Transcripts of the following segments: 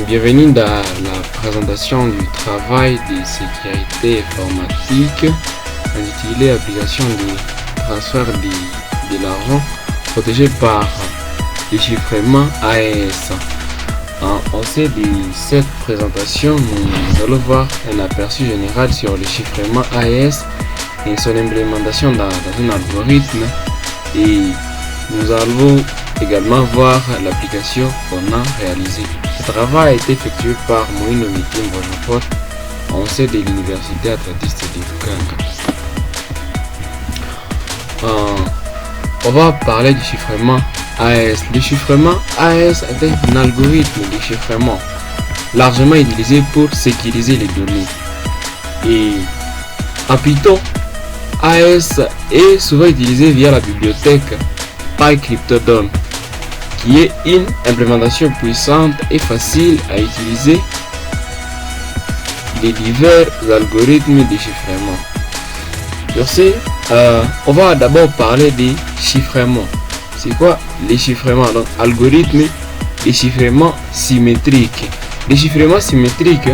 Bienvenue dans la présentation du travail de sécurité informatique intitulé Application de transfert de l'argent protégé par le chiffrement AES. Au sein de cette présentation, nous allons voir un aperçu général sur le chiffrement AES et son implémentation dans un algorithme, et nous allons également voir l'application qu'on a réalisée. Ce travail a été effectué par Moïno Mitim Bonjour au sein de l'Université Adventiste de Lukanga. On va parler du chiffrement AES. Le chiffrement AES est un algorithme de chiffrement largement utilisé pour sécuriser les données. Et en Python, AES est souvent utilisé via la bibliothèque PyCryptodon, qui est une implémentation puissante et facile à utiliser de divers algorithmes de chiffrement. Sur ce, on va d'abord parler des chiffrements. C'est quoi les chiffrements? Donc, algorithme de chiffrement symétrique. Les chiffrements symétriques,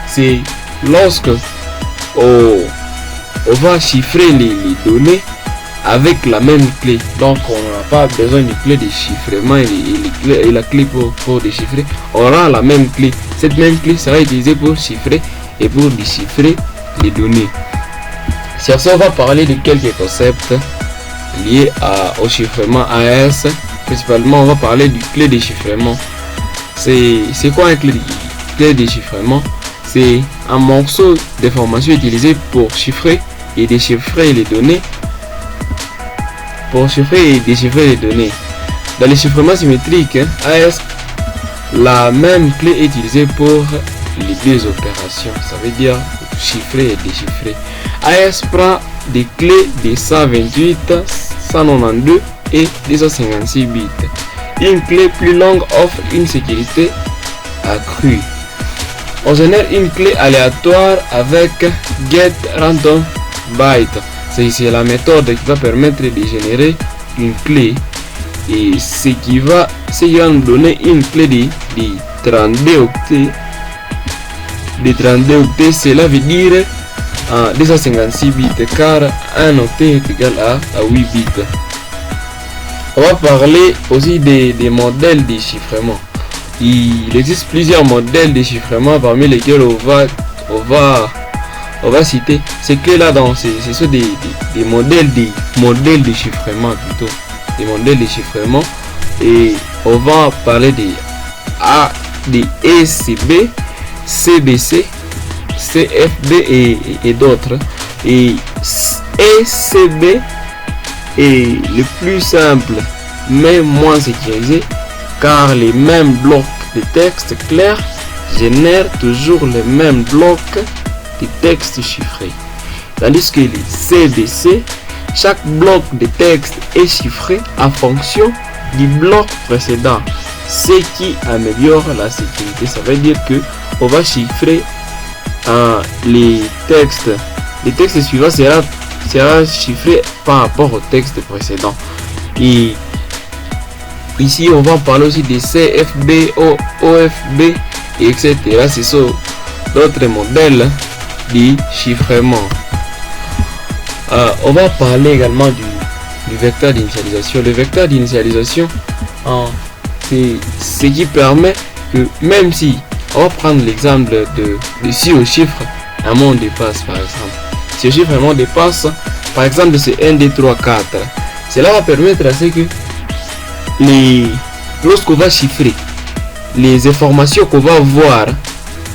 c'est lorsque on va chiffrer les données avec la même clé. Donc on n'a pas besoin d'une clé de chiffrement et la clé pour déchiffrer. On aura la même clé. Cette même clé sera utilisée pour chiffrer et pour déchiffrer les données. Sur ce, on va parler de quelques concepts liés au chiffrement AES. Principalement, on va parler du clé de chiffrement. C'est quoi un clé de chiffrement? C'est un morceau d'information utilisé pour chiffrer et déchiffrer les données. Pour chiffrer et déchiffrer les données. Dans les chiffrements symétriques, AES, la même clé est utilisée pour les deux opérations. Ça veut dire chiffrer et déchiffrer. AES prend des clés de 128, 192 et 256 bits. Une clé plus longue offre une sécurité accrue. On génère une clé aléatoire avec getRandomByte. C'est la méthode qui va permettre de générer une clé, et ce qui va nous donner une clé de 32 octets. Cela veut dire 256 bits, car un octet est égal à 8 bits. On va parler aussi des modèles de chiffrement. Il existe plusieurs modèles de chiffrement, parmi lesquels on va citer ces clés là. Ce sont des modèles de chiffrement, plutôt des modèles de chiffrement, et on va parler des ECB, CBC, CFB et d'autres. Et ECB est le plus simple mais moins sécurisé, car les mêmes blocs de texte clairs génèrent toujours les mêmes blocs de texte chiffré, tandis que les CBC, chaque bloc de texte est chiffré en fonction du bloc précédent, ce qui améliore la sécurité. Ça veut dire que on va chiffrer les textes suivants sera chiffré par rapport au texte précédent. Et ici on va parler aussi des CFB, OFB, etc. Ce sont d'autres modèles de chiffrement. On va parler également du vecteur d'initialisation. Le vecteur d'initialisation, c'est ce qui permet que, même si on va prendre l'exemple de si on chiffre un mot de passe, par exemple, si on chiffre un mot de passe, par exemple c'est 1 2 3 4, cela va permettre à ce que lorsqu'on va chiffrer, les informations qu'on va voir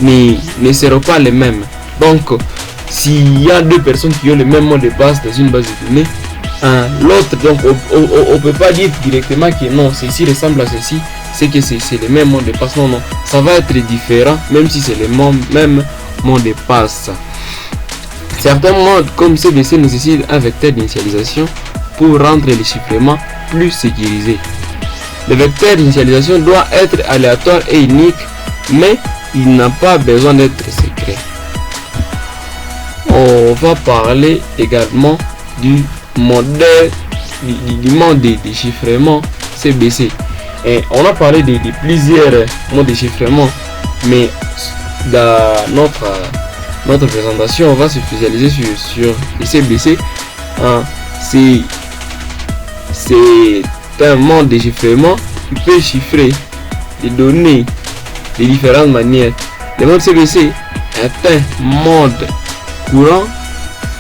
ne seront pas les mêmes. Donc s'il y a deux personnes qui ont le même mot de passe dans une base de données, l'autre, donc on peut pas dire directement que non, ceci ressemble à ceci, c'est que c'est le même mot de passe. Non, ça va être différent même si c'est le même mot de passe. Certains modes comme CBC nécessitent un vecteur d'initialisation pour rendre les chiffrements plus sécurisés. Le vecteur d'initialisation doit être aléatoire et unique, mais il n'a pas besoin d'être secret. On va parler également du mode de chiffrement CBC. Et on a parlé de plusieurs modes de chiffrement Mais dans notre présentation, on va se spécialiser sur les CBC. Hein. C'est un mode de chiffrement qui peut chiffrer les données de différentes manières. Le mode CBC est un mode courant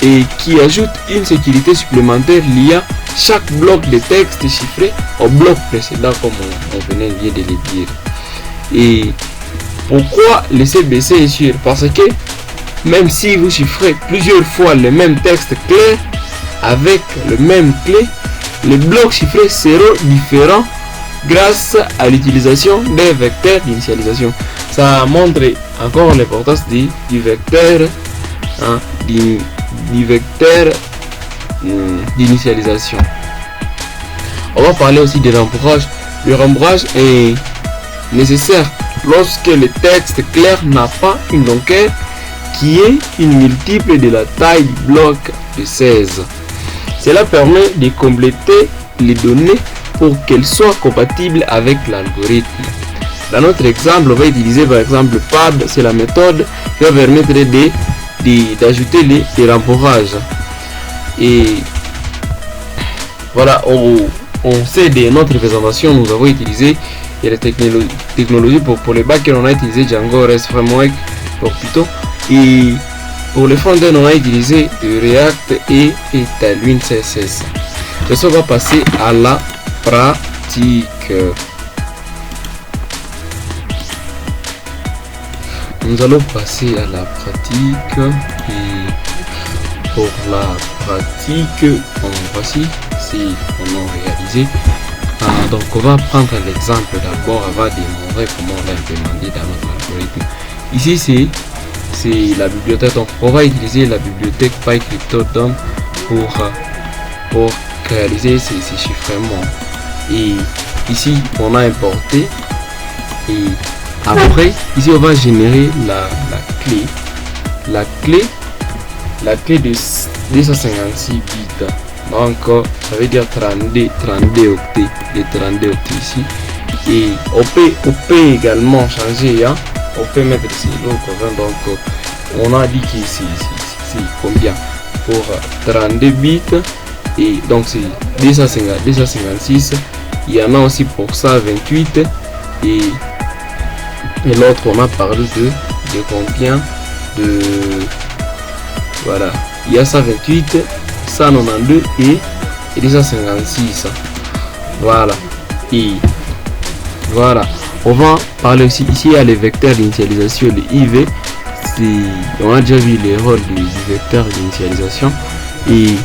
et qui ajoute une sécurité supplémentaire liée à chaque bloc de texte chiffré au bloc précédent, comme on venait de le dire. Et pourquoi le CBC est sûr? Parce que même si vous chiffrez plusieurs fois le même texte clair avec le même clé, les blocs chiffrés seront différents grâce à l'utilisation des vecteurs d'initialisation. Ça montre encore l'importance du vecteur, hein, du vecteur d'initialisation. On va parler aussi de rembourrage. Le rembourrage est nécessaire lorsque le texte clair n'a pas une longueur qui est une multiple de la taille du bloc de 16. Cela permet de compléter les données pour qu'elles soient compatibles avec l'algorithme. Dans notre exemple, on va utiliser par exemple PAD, c'est la méthode qui va permettre d'ajouter les rembourrages. Et voilà, on sait de notre présentation, nous avons utilisé les technologies pour les backends, on a utilisé Django REST Framework pour Python, et pour les frontends, on a utilisé React et Tailwind CSS. Donc on va passer à la pratique. Nous allons passer à la pratique, et pour la pratique, voici si on a réalisé. Donc on va prendre l'exemple d'abord, on va démontrer comment on l'a implémenté dans notre algorithme. Ici c'est la bibliothèque, donc on va utiliser la bibliothèque PyCrypto pour réaliser ces chiffrements. Et ici on a importé, et après ici on va générer la clé de 256 bits. Donc ça veut dire 32 octets, les 32 octets ici. Et on peut également changer, hein? On peut mettre ici donc on a dit que c'est combien pour 32 bits, et donc c'est 256. Il y en a aussi pour 128, et l'autre on a parlé de combien de, voilà, il y a 128, 192 et 256. Voilà, et voilà, on va parler aussi ici à les vecteurs d'initialisation, les IV. On a déjà vu les rôles du vecteur d'initialisation, et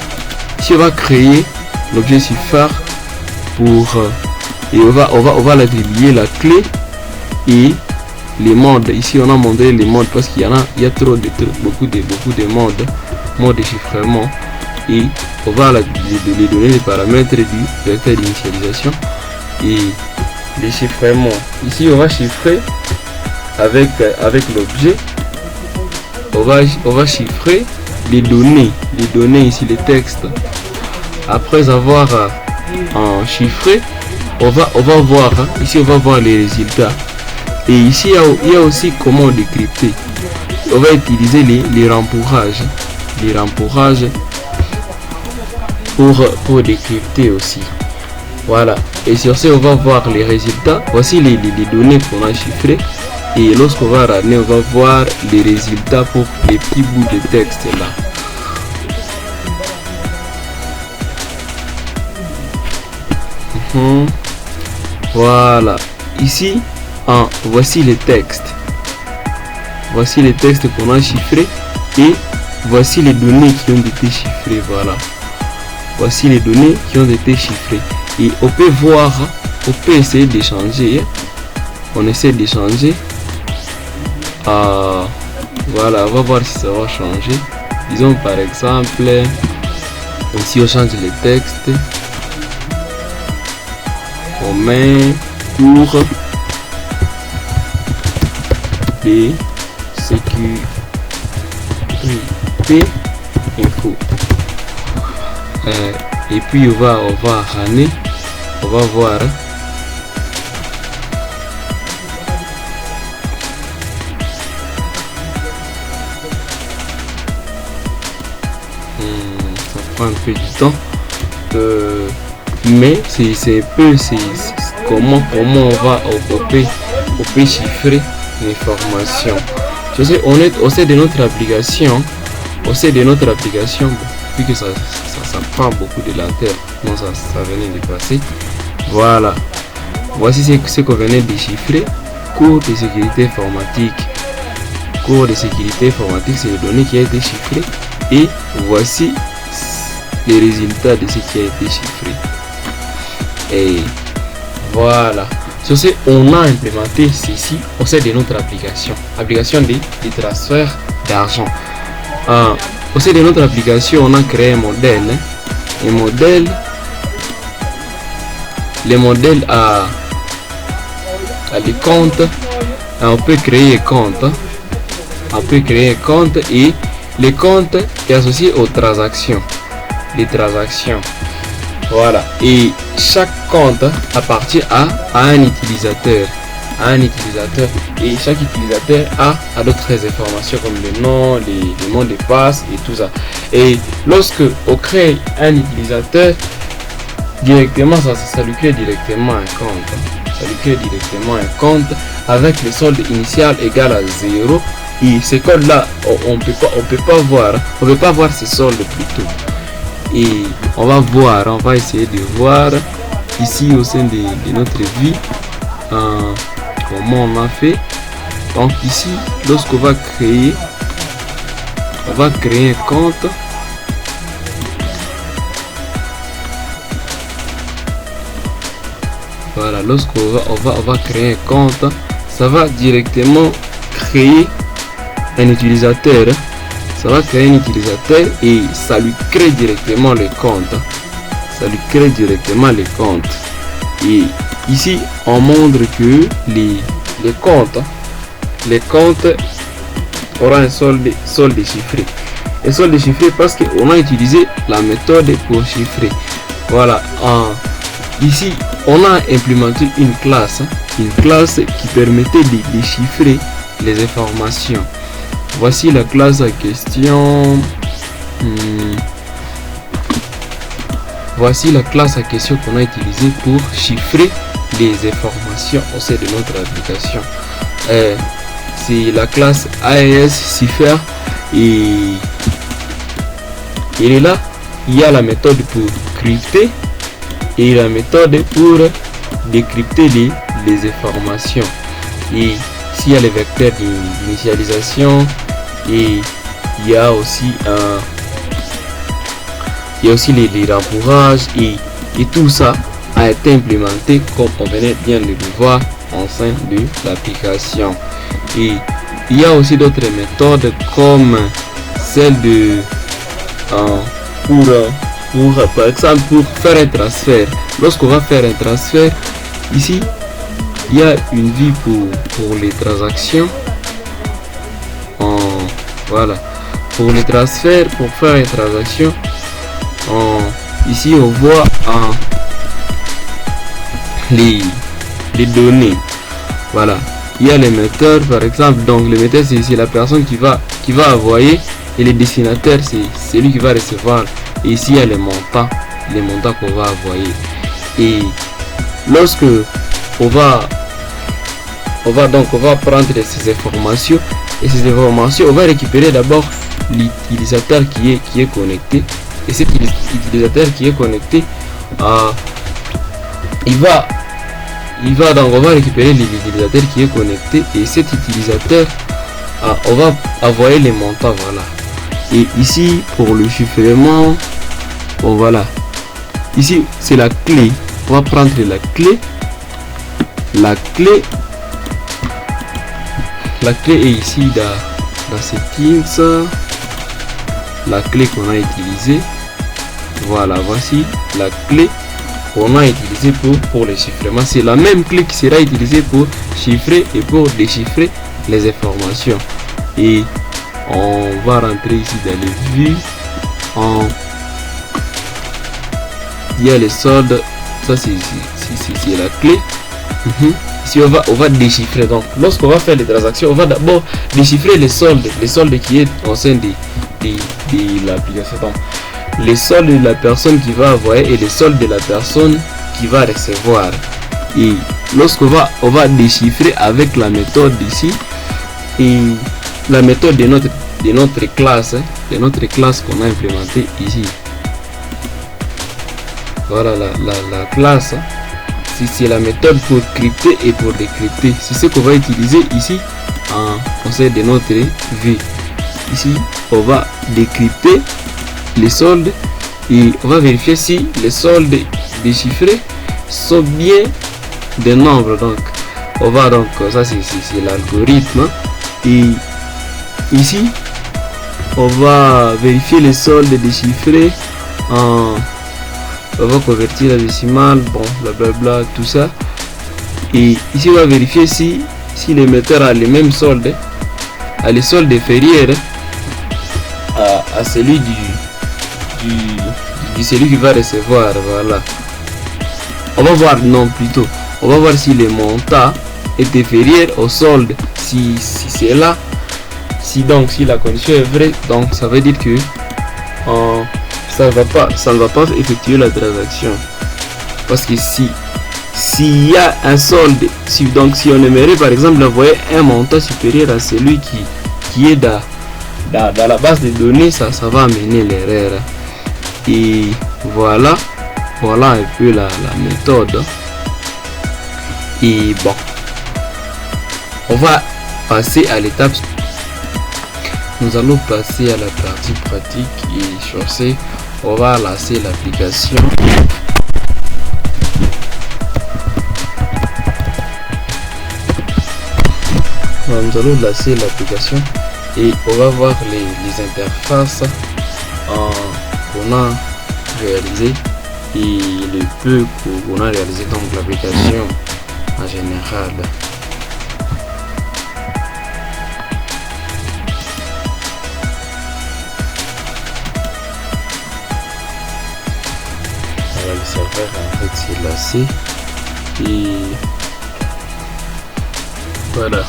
ici on va créer l'objet chiffre et on va l'attribuer la clé et les modes. Ici on a montré les modes parce qu'il y a beaucoup de modes de chiffrement, et on va les donner les paramètres du vecteur d'initialisation et les chiffrements. Ici on va chiffrer avec l'objet, on va chiffrer les données ici, les textes. Après avoir chiffré, on va voir, hein, ici on va voir les résultats, et ici il y a aussi comment décrypter. On va utiliser les rembourrages pour décrypter aussi. Voilà, et sur ce on va voir les résultats. Voici les données qu'on a chiffrées, et lorsqu'on va ramener, on va voir les résultats pour les petits bouts de texte là. Voilà, ici voici les textes qu'on a chiffrés, et voici les données qui ont été chiffrées. Voilà, voici les données qui ont été chiffrées, et on peut voir, on peut essayer d'échanger. On essaie d'échanger. Voilà, on va voir si ça va changer. Disons par exemple, ici on change les textes, on met cours de sécurité info, et puis on va ramener, on va voir prend un peu du temps. Mais c'est un peu comment on va au peut chiffrer l'information. Je sais, au sein de notre application, vu que ça prend beaucoup de lenteur, non, ça venait de passer. Voilà, voici ce qu'on venait de chiffrer. Cours de sécurité informatique. Cours de sécurité informatique, c'est les données qui a été chiffrées. Et voici les résultats de ce qui a été chiffré. Et voilà. Sur ce, on a implémenté ceci au sein de notre application. Application de transfert d'argent. Au sein de notre application, on a créé un modèle. Un modèle. Les modèles à des comptes. On peut créer un compte. On peut créer un compte et les comptes est associé aux transactions. Les transactions. Voilà. Et chaque compte appartient à un utilisateur. Et chaque utilisateur a d'autres informations comme le nom, les mots de passe et tout ça. Et lorsque on crée un utilisateur, directement ça lui crée directement un compte. Ça lui crée directement un compte avec le solde initial égal à 0. Et ce code là, on peut pas voir ce solde plutôt. Et on va essayer de voir ici au sein de notre vie comment on a fait. Donc ici, lorsqu'on va créer un compte. Voilà, lorsqu'on va créer un compte, ça va directement créer un utilisateur. Ça va créer un utilisateur et ça lui crée directement le compte. Et ici, on montre que les comptes auront un solde chiffré. Un solde chiffré parce qu'on a utilisé la méthode pour chiffrer. Voilà. Ici, on a implémenté une classe qui permettait de déchiffrer les informations. Voici la classe en question. Voici la classe en question qu'on a utilisée pour chiffrer les informations au sein de notre application. C'est la classe AES Cipher et là il y a la méthode pour crypter et la méthode pour décrypter les informations. Et ici il y a les vecteurs d'initialisation et il y a aussi les rembourrages et tout ça a été implémenté comme on venait bien de le voir en sein de l'application. Et il y a aussi d'autres méthodes comme celle de par exemple pour faire un transfert. Lorsqu'on va faire un transfert, ici il y a une vie pour les transactions. Voilà, pour les transferts, pour faire une transaction, ici on voit les données. Voilà, il y a l'émetteur par exemple. Donc l'émetteur c'est la personne qui va envoyer et le destinataire c'est lui qui va recevoir. Et ici il y a les montants qu'on va envoyer. Et lorsque on va prendre ces informations et ces informations, on va récupérer d'abord l'utilisateur qui est connecté. Et cet utilisateur qui est connecté, on va récupérer l'utilisateur qui est connecté et cet utilisateur, on va envoyer les montants. Voilà. Et ici pour le chiffrement, bon voilà, ici c'est la clé. On va prendre la clé est ici dans settings, la clé qu'on a utilisée. Voilà, voici la clé qu'on a utilisée pour le chiffrement. C'est la même clé qui sera utilisée pour chiffrer et pour déchiffrer les informations. Et on va rentrer ici dans les vues. Il y a les soldes, ça c'est la clé. Ici on va déchiffrer. Donc lorsqu'on va faire les transactions, on va d'abord déchiffrer les soldes qui est au sein de l'application. Donc les soldes de la personne qui va envoyer et les soldes de la personne qui va recevoir. Et lorsqu'on va déchiffrer avec la méthode ici, et la méthode de notre classe, qu'on a implémentée ici. Voilà la classe. Si c'est la méthode pour crypter et pour décrypter, c'est ce qu'on va utiliser ici en conseil de notre V. Ici, on va décrypter les soldes et on va vérifier si les soldes déchiffrés sont bien des nombres. Donc on va donc, ça c'est l'algorithme, et ici on va vérifier les soldes déchiffrés en, on va convertir la décimale, bon, blablabla, tout ça. Et ici on va vérifier si l'émetteur a les mêmes soldes, a les soldes inférieurs à celui celui qui va recevoir. Voilà, on va voir, non, plutôt on va voir si le montant est inférieur au solde. Si c'est là, si la condition est vraie, donc ça veut dire que ça ne va pas effectuer la transaction. Parce que s'il y a un solde, si on aimerait par exemple envoyer un montant supérieur à celui qui est dans la base de données, ça va amener l'erreur. Et voilà un peu la méthode. Et bon, on va passer à l'étape. Nous allons passer à la partie pratique, et sur ce, on va lancer l'application. Nous allons lancer l'application et on va voir les interfaces qu'on a réalisées et le peu qu'on a réalisé, donc l'application en général. Voilà, le serveur en fait c'est lancé et voilà.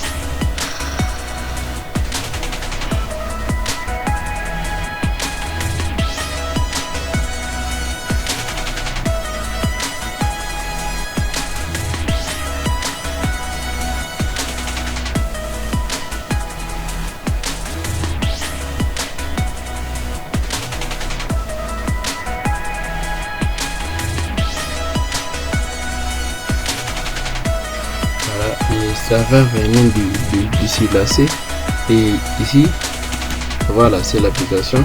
Serveur venant du site lancé, et ici voilà, c'est l'application.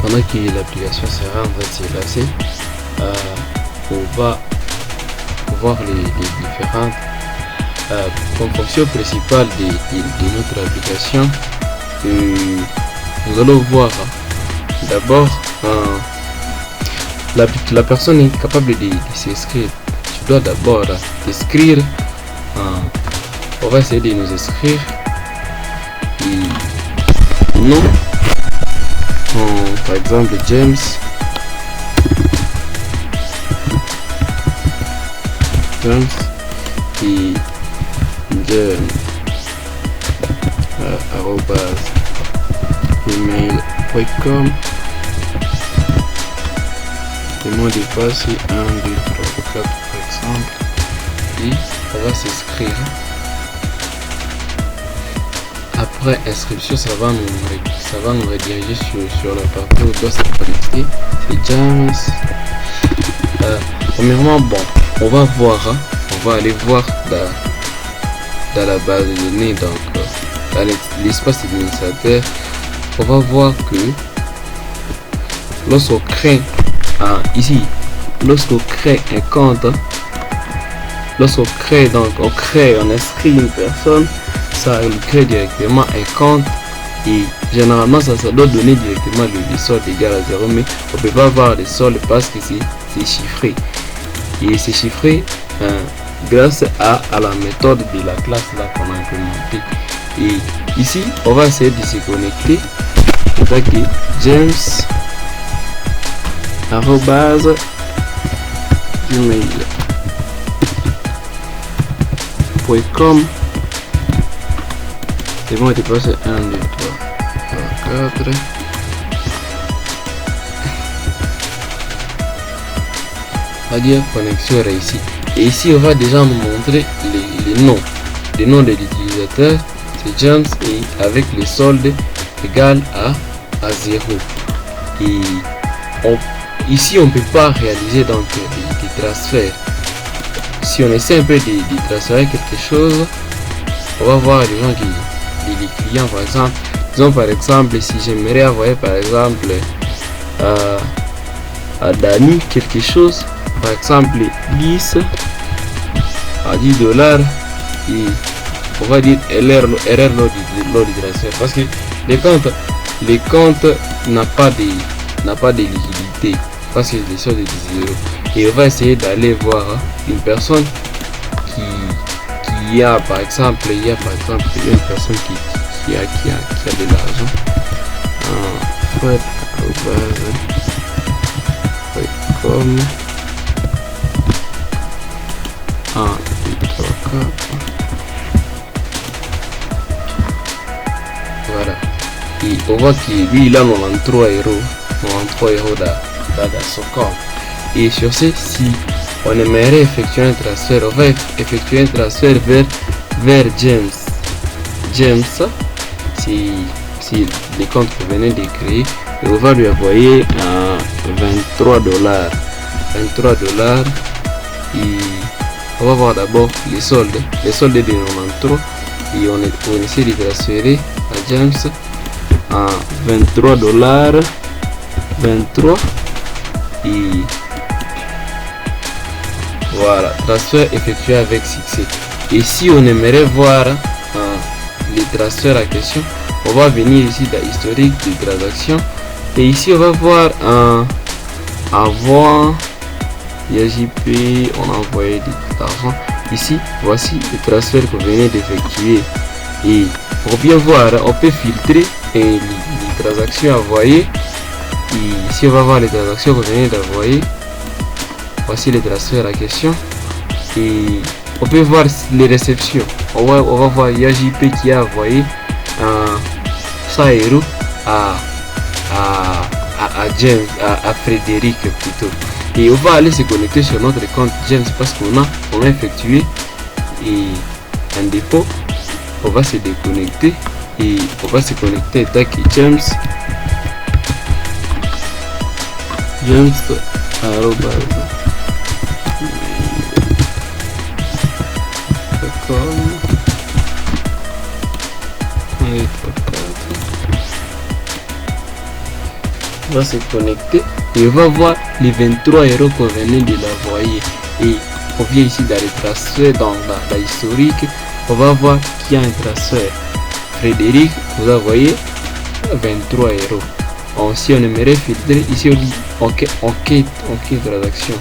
Pendant que l'application sera en fait lancée, on va voir les différentes fonctions principales de notre application. Nous allons voir d'abord la personne est capable de s'inscrire. Tu dois d'abord t'inscrire. On va essayer de nous inscrire. Non, par exemple James. Et @gmail.com. Le mot de passe c'est 1, 2, 3, 4 par exemple. Et on va s'inscrire. Après inscription, ça va nous rediriger sur la partie où on doit se connecter. C'est James. Premièrement, bon, on va aller voir dans la base de données, donc dans l'espace administrateur. On va voir que lorsqu'on crée un compte, on inscrit une personne, ça crée directement un compte, et généralement ça doit donner directement le solde égal à 0, mais on peut pas avoir le solde parce que c'est chiffré, et c'est chiffré grâce à la méthode de la classe là qu'on a implémentée. Et ici on va essayer de se connecter attaquer James arrobase gmail.com. C'est bon, était passé 1, 2, 3, 4. On va dire connexion réussie. Et ici, on va déjà nous montrer les noms. Les noms de l'utilisateur, c'est James, et avec les soldes égal à 0. Et ici, on ne peut pas réaliser donc des transferts. Si on essaie un peu de transférer quelque chose, on va voir les gens les clients, par exemple. Disons par exemple, si j'aimerais envoyer par exemple à Dani quelque chose, par exemple 10 à $10, et on va dire erreur lors du transfert, parce que les comptes n'a pas de liquidité, parce que les soldes de 0. Et on va essayer d'aller voir une personne qui a par exemple une personne qui a de l'argent. Comme voilà, et on voit que lui il a 93 euros dans son compte. Et sur ce, si on aimerait effectuer un transfert, on va effectuer un transfert vers James, si les comptes que vous venez de créer, et on va lui envoyer $23. Et on va voir d'abord les soldes de 93, et on essaie de transférer à James à $23. Et voilà, transfert effectué avec succès. Et si on aimerait voir les transferts à question, on va venir ici dans l'historique des transactions, et ici on va voir avoir JP, on a envoyé de l'argent. Ici voici le transfert que vous venez d'effectuer, et pour bien voir on peut filtrer les transactions envoyées. Et ici on va voir les transactions que vous venez d'envoyer. Voici les transferts à question, et on peut voir les réceptions. On va voir JP qui a envoyé 100 euros à James, à Frédéric plutôt. Et on va aller se connecter sur notre compte James, parce qu'on a effectué un dépôt. On va se déconnecter et on va se connecter avec James on va se connecter et on va voir les 23 euros qu'on venait de l'envoyer. Et on vient ici dans les transferts, dans l'historique, on va voir qu'il y a un transfert. Frédéric vous a envoyé 23 euros. Si on aimerait filtrer, ici on dit ok transaction,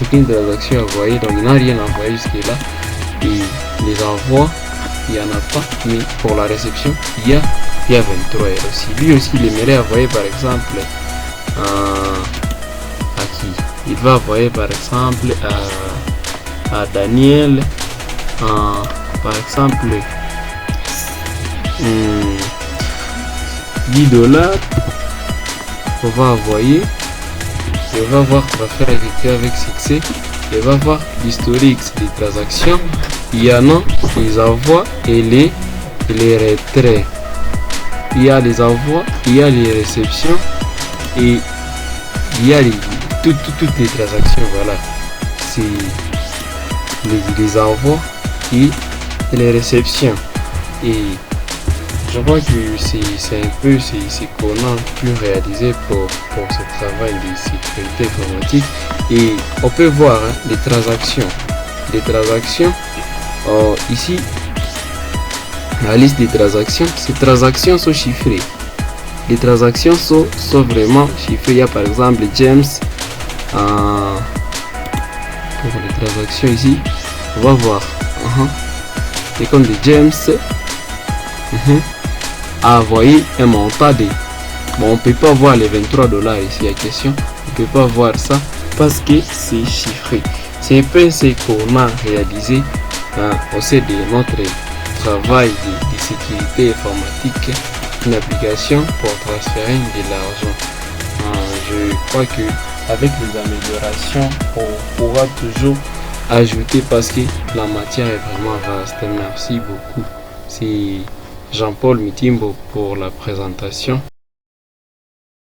aucune transaction envoyée, donc il n'a rien envoyé jusque là. Et les envois, il n'y en a pas, mais pour la réception il y a 23 euros. Si lui aussi il aimerait envoyer par exemple à qui, il va envoyer par exemple à Daniel par exemple $10, on va envoyer et on va voir qu'on va faire effectuer avec succès, et on va voir l'historique des transactions. Il y en a les envois et les retraits, il y a les envois, il y a les réceptions, et il y a toutes les transactions. Voilà, c'est les envois et les réceptions. Et je vois que c'est un peu qu'on a pu réaliser pour ce travail de sécurité informatique. Et on peut voir les transactions. Ici, la liste des transactions, ces transactions sont chiffrées. Les transactions sont vraiment chiffrées. Il y a par exemple James pour les transactions ici, on va voir les comptes de James a envoyé un montant de Bon, on peut pas voir les 23 $ ici à question. On peut pas voir ça parce que c'est chiffré. C'est un peu ce qu'on a réalisé au sein de notre travail de sécurité informatique, une application pour transférer de l'argent. Je crois que avec les améliorations, on pourra toujours ajouter parce que la matière est vraiment vaste. Merci beaucoup. C'est Jean-Paul Mitimbo pour la présentation.